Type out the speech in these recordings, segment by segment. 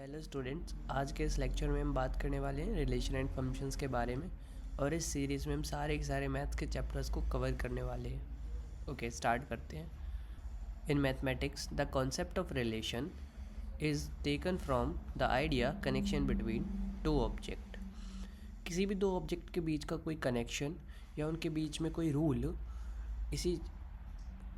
Hello students, आज के इस लेक्चर में हम बात करने वाले हैं रिलेशन एंड फंक्शंस के बारे में। और इस सीरीज़ में हम सारे के सारे मैथ्स के चैप्टर्स को कवर करने वाले हैं। ओके, स्टार्ट करते हैं। In mathematics the concept of relation is taken from the idea connection between two object. किसी भी दो ऑब्जेक्ट के बीच का कोई कनेक्शन या उनके बीच में कोई रूल इसी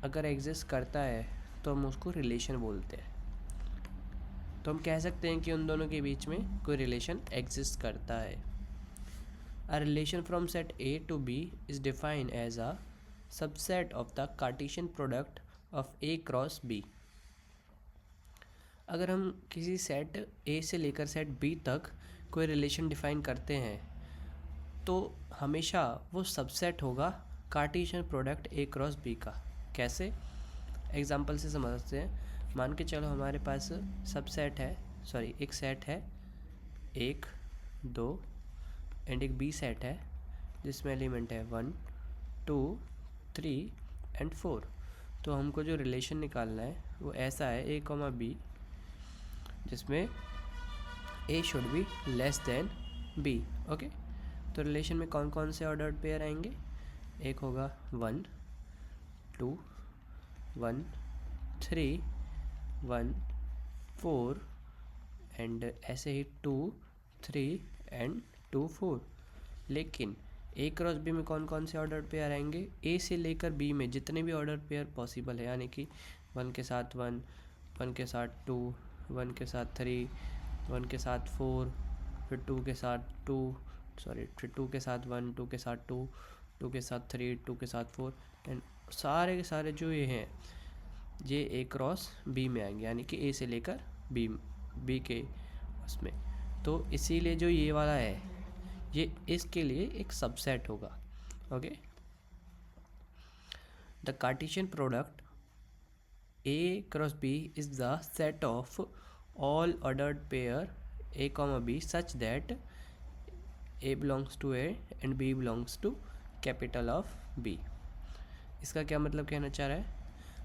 अगर एग्जिस्ट करता है तो हम उसको रिलेशन बोलते हैं। तो हम कह सकते हैं कि उन दोनों के बीच में कोई रिलेशन एग्जिस्ट करता है। A relation from set A to B is defined as a subset of the Cartesian product of A cross B. अगर हम किसी सेट ए से लेकर सेट बी तक कोई रिलेशन डिफाइन करते हैं तो हमेशा वो सबसेट होगा Cartesian product A cross B का। कैसे? एग्जाम्पल से समझते हैं। मान के चलो हमारे पास सबसेट है, एक सेट है 1, 2 एंड एक बी सेट है जिसमें एलिमेंट है 1, 2, 3 एंड 4। तो हमको जो रिलेशन निकालना है वो ऐसा है ए कॉमा बी, जिसमें A should be less than B. Okay, तो रिलेशन में कौन कौन से ऑर्डर्ड पेयर आएंगे? एक होगा 1, 2, 1, 3, 1, 4 एंड ऐसे ही 2, 3 एंड 2, 4। लेकिन ए क्रॉस बी में कौन कौन से ऑर्डर पेयर आएंगे? ए से लेकर बी में जितने भी ऑर्डर पेयर पॉसिबल है, यानी कि 1 के साथ 1, 1 के साथ 2, 1 के साथ 3, 1 के साथ 4, फिर 2 के साथ 2, फिर 2 के साथ 1, 2 के साथ 2, 2 के साथ 3, 2 के साथ 4 एंड सारे के सारे जो ये हैं ये ए क्रॉस बी में आएंगे, यानी कि ए से लेकर बी के उसमें। तो इसीलिए जो ये वाला है ये इसके लिए एक सबसेट होगा। Okay, the Cartesian product A cross B is the set of all ordered pair a comma b such that a belongs to A and b belongs to capital of B. इसका क्या मतलब कहना चाह रहा है?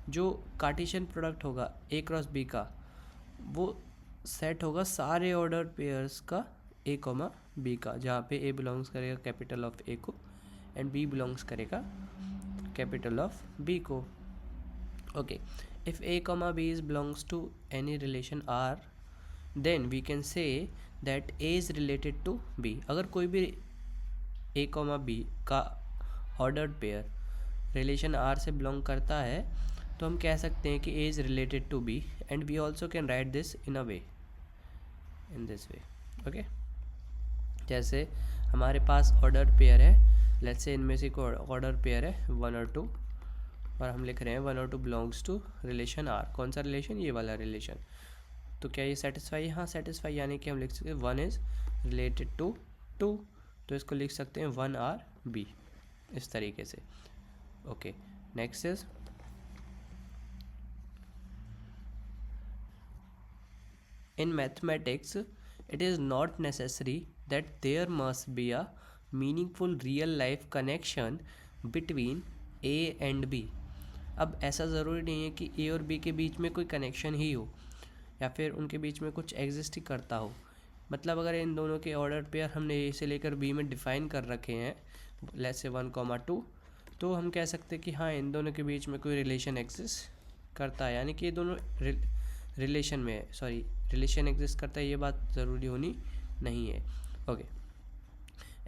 जो Cartesian product होगा ए cross B का वो सेट होगा सारे ऑर्डर पेयर्स का ए कॉमा बी का, जहाँ पे ए बिलोंग्स करेगा कैपिटल ऑफ ए को एंड बी बिलोंग्स करेगा कैपिटल ऑफ बी को। Okay, if a comma b is belongs to any relation R then we can say that a is related to b. अगर कोई भी a comma b का ordered pair relation R से belong करता है तो हम कह सकते हैं कि a is related to b and we also can write this in this way. Okay, जैसे हमारे पास ऑर्डर पेयर है, लेट्स से इनमें से कोई ऑर्डर पेयर है 1 और 2 और हम लिख रहे हैं 1 और 2 बिलोंग्स टू रिलेशन आर। कौन सा रिलेशन? ये वाला रिलेशन। तो क्या ये सेटिस्फाई? हाँ सेटिस्फाई, यानी कि हम लिख सकते हैं 1 इज़ रिलेटेड टू 2, तो इसको लिख सकते हैं 1 आर बी, इस तरीके से। Okay, next is in mathematics it is not necessary that there must be a meaningful real life connection between a and b। अब ऐसा ज़रूरी नहीं है कि ए और बी के बीच में कोई कनेक्शन ही हो या फिर उनके बीच में कुछ एग्जिस्ट ही करता हो। मतलब अगर इन दोनों के ऑर्डर पेयर हमने ए से लेकर बी में डिफ़ाइन कर रखे हैं, लेट्स से 1, 2, तो हम कह सकते हैं कि हाँ इन दोनों के बीच में कोई रिलेशन एग्जिस्ट करता है, यानी कि ये दोनों रिलेशन में है। रिलेशन एग्जिस्ट करता है, ये बात ज़रूरी होनी नहीं है। Okay,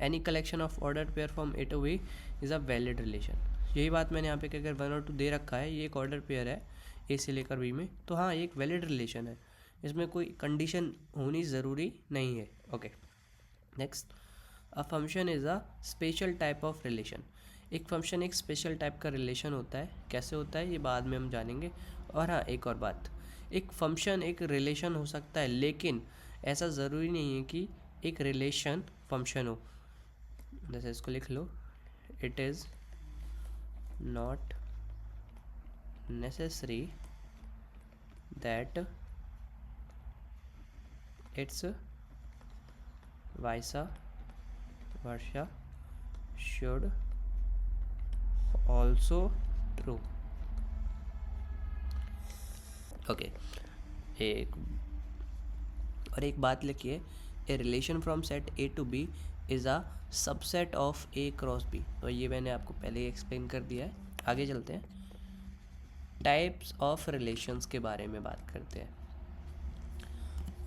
any collection of ordered pair from A to B is a valid relation. यही बात मैंने यहाँ पे कि अगर 1 और 2 दे रखा है, ये एक ऑर्डर पेयर है ए से लेकर बी में, तो हाँ ये एक वैलिड रिलेशन है, इसमें कोई कंडीशन होनी ज़रूरी नहीं है। Okay, next, a function is a special type of relation. एक फंक्शन एक स्पेशल टाइप का रिलेशन होता है। कैसे होता है ये बाद में हम जानेंगे। और हाँ एक और बात, एक फंक्शन एक रिलेशन हो सकता है, लेकिन ऐसा ज़रूरी नहीं है कि एक रिलेशन फंक्शन हो। जैसे इसको लिख लो, it is not necessary that it's vice versa should also true. Okay, एक और एक बात लिखिए, a relation from set A to B is a subset of A cross B. तो ये मैंने आपको पहले ही एक्सप्लेन कर दिया है। आगे चलते हैं, टाइप्स ऑफ रिलेशंस के बारे में बात करते हैं।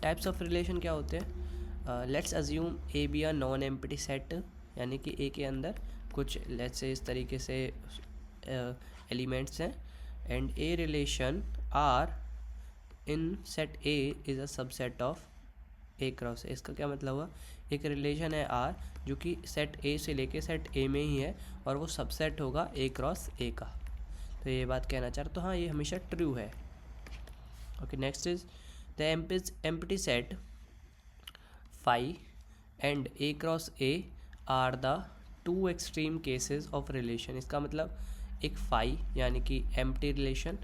टाइप्स ऑफ रिलेशन क्या होते हैं? Let's assume A be a non empty set, यानी कि ए के अंदर कुछ लेट्स से इस तरीके से एलिमेंट्स हैं, and A relation R in set A is a subset of A cross A. इसका क्या मतलब हुआ? एक रिलेशन है आर जो कि सेट ए से लेके सेट ए में ही है और वो सबसेट होगा ए क्रॉस ए का। तो ये बात कहना चाह रहा, तो हाँ ये हमेशा ट्रू है। Okay, next is the empty set phi and A cross A are the two extreme cases of relation. इसका मतलब एक फाई यानी कि empty relation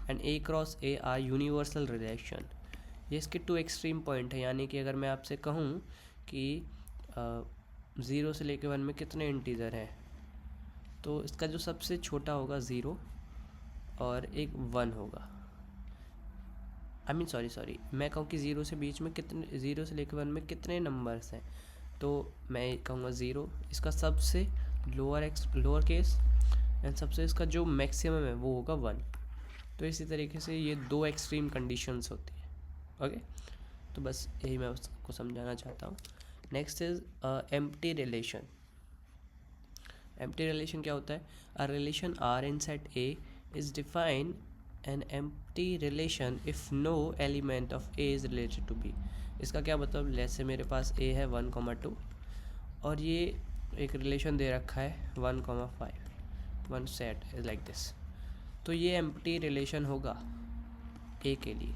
and A cross A are universal relation. ये इसके टू एक्सट्रीम पॉइंट है, यानी कि अगर मैं आपसे कहूँ कि 0 से लेकर 1 में कितने इंटीजर हैं, तो इसका जो सबसे छोटा होगा 0 और एक 1 होगा। सॉरी मैं कहूँ कि 0 से बीच में कितने, 0 से लेकर 1 में कितने नंबर्स हैं, तो मैं कहूँगा 0। इसका सबसे लोअर केस एंड सबसे इसका जो मैक्सिमम है वो होगा 1। तो इसी तरीके से ये दो एक्सट्रीम कंडीशंस होती है। ओके, तो बस यही मैं उसको समझाना चाहता हूँ। Next is empty relation. Empty relation क्या होता है? A relation R in set A is define an empty relation if no element of A is related to B. इसका क्या मतलब? जैसे मेरे पास ए है 1,2 और ये एक रिलेशन दे रखा है 1,5, one set is like this. तो ये एम्प्टी रिलेशन होगा ए के लिए।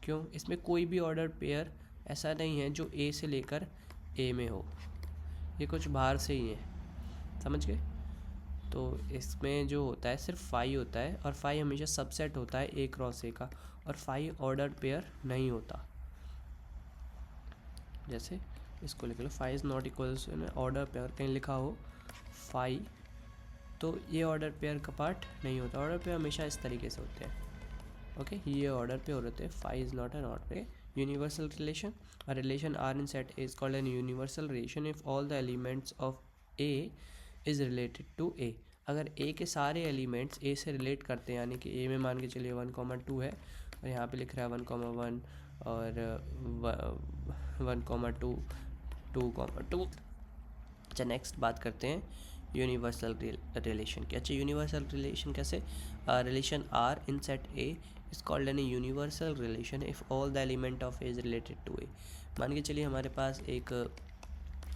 क्यों? इसमें कोई भी ऑर्डर पेयर ऐसा नहीं है जो ए से लेकर ए में हो, ये कुछ बाहर से ही है, समझ गए? तो इसमें जो होता है सिर्फ फाई होता है, और फाई हमेशा सबसेट होता है ए क्रॉस ए का, और फाई ऑर्डर पेयर नहीं होता। जैसे इसको लिख लो, phi is not equal order pair, कहीं लिखा हो फाई, तो ये ऑर्डर पेयर का पार्ट नहीं होता। ऑर्डर पेयर हमेशा इस तरीके से होते हैं। ओके, ये ऑर्डर पे हो रहे थे। Phi is not an order pair. Universal relation, a relation R in set A is called an universal relation if all the elements of A is related to A. अगर A के सारे elements ए से relate करते हैं, यानी कि ए में मान के चलिए 1,2 है और यहाँ पे लिख रहा है 1,1 और 1,2, 2,2। अच्छा, नेक्स्ट बात करते हैं यूनिवर्सल रिलेशन की। अच्छा, यूनिवर्सल रिलेशन कैसे? Relation R in set A is called an universal relation if all the element of A is related to A. मान के चलिए हमारे पास एक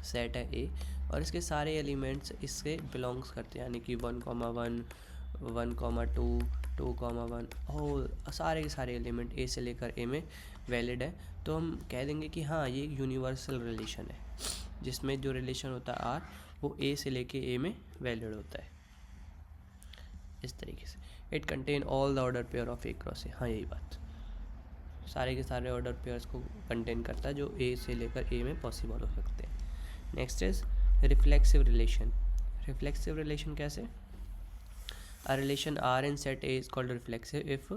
सेट है ए और इसके सारे एलिमेंट्स इससे बिलोंग्स करते हैं, यानी कि 1,1, 1,2, 2,1 और सारे के सारे एलिमेंट ए से लेकर ए में वैलिड है। तो हम कह देंगे कि हाँ ये एक यूनिवर्सल रिलेशन है, जिसमें जो रिलेशन होता है आर वो ए से लेके ए में वैलिड होता है, इस तरीके से। It contain all the order pair of A cross ए। हाँ, यही बात, सारे के सारे ऑर्डर पेयर्स को कंटेन करता है जो ए से लेकर ए में पॉसिबल हो सकते हैं। Next is reflexive relation. Reflexive relation कैसे? A relation R in set A is called reflexive if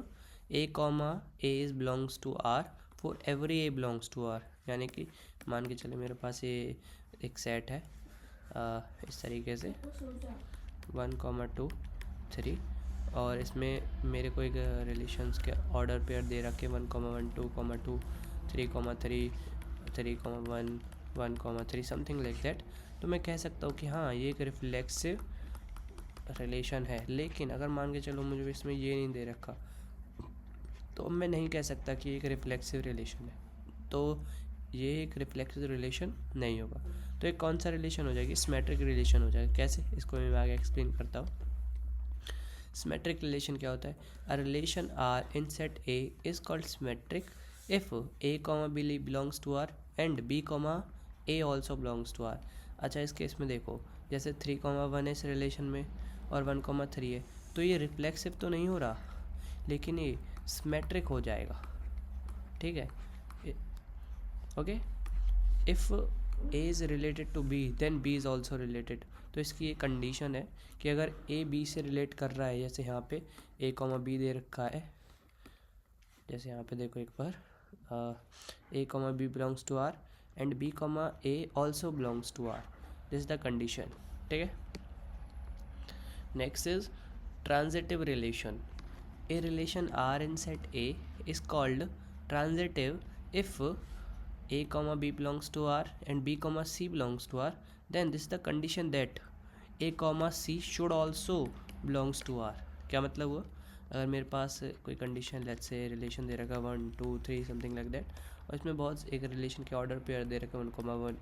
A comma a is belongs to R for every a belongs to R. यानी कि मान के चले मेरे पास ये एक सेट है इस तरीके से 1,2, 3 और इसमें मेरे को एक रिलेशंस के ऑर्डर पेयर दे रखे 1,1, 2,2, 3,3, 3,1, 1,3 समथिंग लाइक दैट। तो मैं कह सकता हूँ कि हाँ ये एक रिफ्लेक्सिव रिलेशन है। लेकिन अगर मान के चलो मुझे इसमें ये नहीं दे रखा, तो मैं नहीं कह सकता कि एक रिफ्लेक्सिव रिलेशन है, तो ये एक रिफ्लेक्सिव रिलेशन नहीं होगा। तो एक कौन सा रिलेशन हो जाएगी? सिमेट्रिक रिलेशन हो जाएगा। कैसे? इसको मैं आगे एक्सप्लेन करता हूँ। सिमेट्रिक रिलेशन क्या होता है? A relation R in set A is called symmetric if A comma B belongs to R and B comma A also belongs to R. अच्छा, इस केस में देखो जैसे 3,1 है इस रिलेशन में और 1,3 है, तो ये रिफ्लेक्सिव तो नहीं हो रहा, लेकिन ये सिमेट्रिक हो जाएगा। ठीक है, okay. If A is related to B then B is also related. तो इसकी एक कंडीशन है कि अगर ए बी से रिलेट कर रहा है, जैसे यहाँ पे ए कॉमा बी दे रखा है, जैसे यहाँ पे देखो एक बार A comma B belongs to R and B comma A also belongs to R. This is the condition. ठीक है. Next is transitive relation. A relation R in set A is called transitive if A comma B belongs to R and B comma C belongs to R. Then this is the condition that A comma C should also belongs to R. क्या मतलब हुआ? अगर मेरे पास कोई condition let's say relation दे रखा 1 2 3 something like that, और इसमें बहुत एक रिलेशन के ऑर्डर पेयर दे रखा 1,1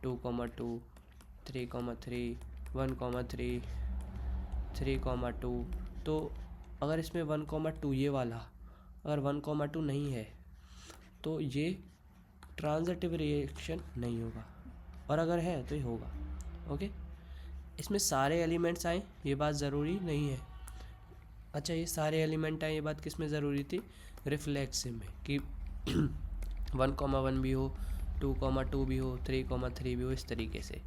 2,2 3,3 1,3 3,2. तो अगर इसमें 1,2 ये वाला अगर 1,2 नहीं है तो ये ट्रांजिटिव रिएक्शन नहीं होगा, और अगर है तो ये होगा. ओके. इसमें सारे एलिमेंट्स आए ये बात ज़रूरी नहीं है. अच्छा, ये सारे एलिमेंट आए ये बात किस में ज़रूरी थी? रिफ्लेक्सिव में, कि 1,1 भी हो 2,2 भी हो 3,3 भी हो, इस तरीके से.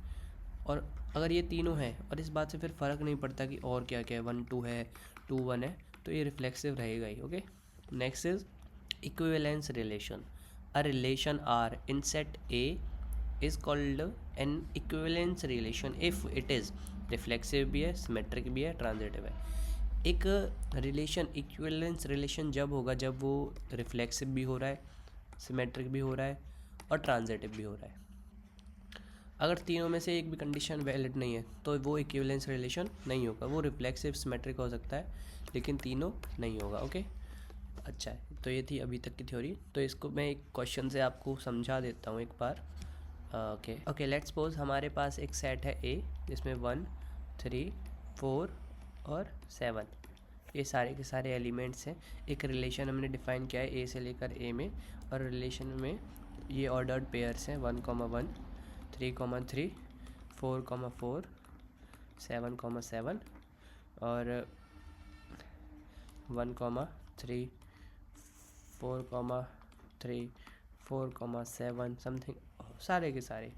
और अगर ये तीनों हैं और इस बात से फिर फ़र्क नहीं पड़ता कि और क्या क्या है, 1 2 है 2 1 है, तो ये रिफ्लेक्सिव रहेगा ही. Okay. Next is equivalence relation. A relation R in set A is called an equivalence relation if it is reflexive भी है, सिमेट्रिक भी है, ट्रांजिटिव है. एक रिलेशन इक्विवेलेंस रिलेशन जब होगा जब वो रिफ्लेक्सिव भी हो रहा है, सिमेट्रिक भी हो रहा है और ट्रांजिटिव भी हो रहा है. अगर तीनों में से एक भी कंडीशन वैलिड नहीं है तो वो इक्विवेलेंस रिलेशन नहीं होगा. वो रिफ्लेक्सिव सिमेट्रिक हो सकता है लेकिन तीनों नहीं होगा. ओके. अच्छा है, तो ये थी अभी तक की थ्योरी. तो इसको मैं एक क्वेश्चन से आपको समझा देता हूँ एक बार. ओके लेट्स सपोज हमारे पास एक सेट है ए जिसमें 1 3 4 और 7 ये सारे के सारे एलिमेंट्स हैं. एक रिलेशन हमने डिफाइन किया है ए से लेकर ए में, और रिलेशन में ये ऑर्डर्ड पेयर्स हैं 1,1 3,3 4,4 7,7 और 1,3 4,3 4,7 समथिंग, सारे के सारे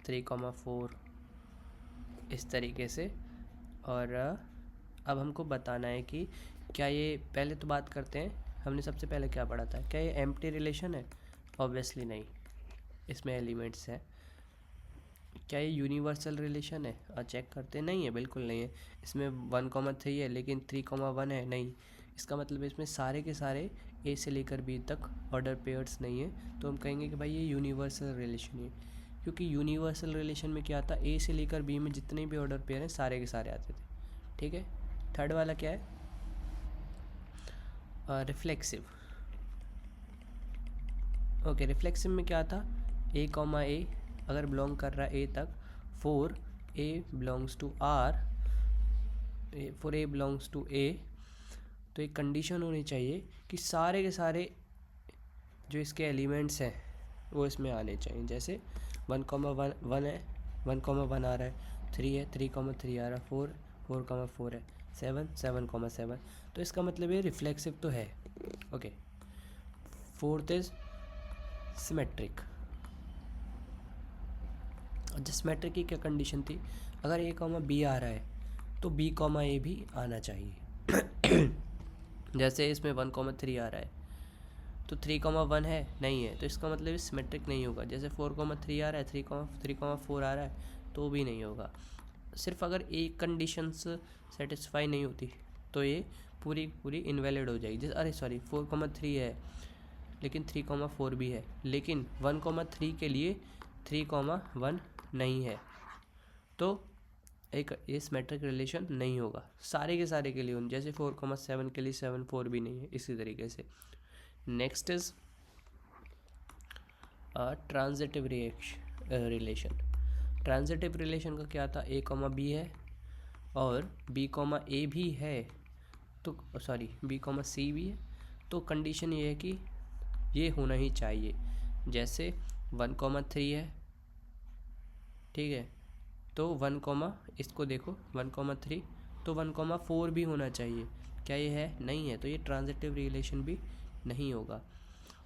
3,4 इस तरीके से. और अब हमको बताना है कि क्या ये, पहले तो बात करते हैं हमने सबसे पहले क्या पढ़ा था, क्या ये एम्प्टी रिलेशन है? ऑब्वियसली नहीं, इसमें एलिमेंट्स हैं. क्या ये यूनिवर्सल रिलेशन है? चेक करते हैं. नहीं है, बिल्कुल नहीं है. इसमें 1,3 है लेकिन 3,1 है, नहीं. इसका मतलब इसमें सारे के सारे ए से लेकर बी तक ऑर्डर पेयर्स नहीं है, तो हम कहेंगे कि भाई ये यूनिवर्सल रिलेशन है. क्योंकि यूनिवर्सल रिलेशन में क्या आता, ए से लेकर बी में जितने भी ऑर्डर पेयर हैं सारे के सारे आते थे. ठीक है. थर्ड वाला क्या है? रिफ्लेक्सिव. ओके, रिफ्लेक्सिव में क्या था, ए कॉमा ए अगर बिलोंग कर रहा है ए तक, for a belongs to R, for a belongs to A, तो एक कंडीशन होनी चाहिए कि सारे के सारे जो इसके एलिमेंट्स हैं वो इसमें आने चाहिए. जैसे 1,1 है 1,1 आ रहा है, 3 है 3,3 आ रहा है, 4,4 है, 7,7,7. तो इसका मतलब ये रिफ्लेक्सिव तो है. Okay. Fourth is symmetric. Symmetric की क्या कंडीशन थी, अगर ए कॉमा बी आ रहा है तो बी कॉमा ए भी आना चाहिए. जैसे इसमें 1,3 आ रहा है तो 3,1 है, नहीं है, तो इसका मतलब सिमेट्रिक नहीं होगा. जैसे 4,3 आ रहा है 3,4 आ रहा है तो भी नहीं होगा. सिर्फ अगर एक कंडीशंस सेटिस्फाई नहीं होती तो ये पूरी पूरी इनवैलिड हो जाएगी. जैसे अरे सॉरी 4,3 है लेकिन 3,4 भी है, लेकिन 1,3 के लिए 3,1 नहीं है, तो एक ये सिमेट्रिक रिलेशन नहीं होगा. सारे के सारे के लिए, जैसे 4,7 के लिए 7,4 भी नहीं है, इसी तरीके से. Next is transitive relation. Transitive relation का क्या था, ए कॉमा बी है और बी कॉमा ए भी है, तो सॉरी बी कॉमा सी भी है, तो कंडीशन ये है कि ये होना ही चाहिए. जैसे 1,3 है, ठीक है, तो 1, इसको देखो 1,3, तो 1,4 भी होना चाहिए. क्या ये है? नहीं है, तो ये ट्रांजिटिव रिलेशन भी नहीं होगा.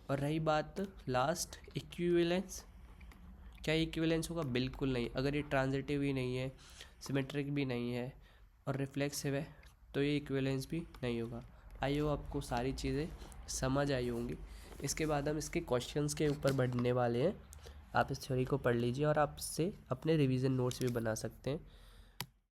और रही बात लास्ट इक्विवेलेंस, क्या इक्विवेलेंस होगा? बिल्कुल नहीं. अगर ये ट्रांजिटिव ही नहीं है, सिमेट्रिक भी नहीं है और रिफ्लेक्सिव है तो ये इक्विवेलेंस भी नहीं होगा. आई हो आपको सारी चीज़ें समझ आई होंगी। इसके बाद हम इसके क्वेश्चंस के ऊपर बढ़ने वाले हैं। आप इस थ्योरी को पढ़ लीजिए और आप इससे अपने रिवीजन नोट्स भी बना सकते हैं।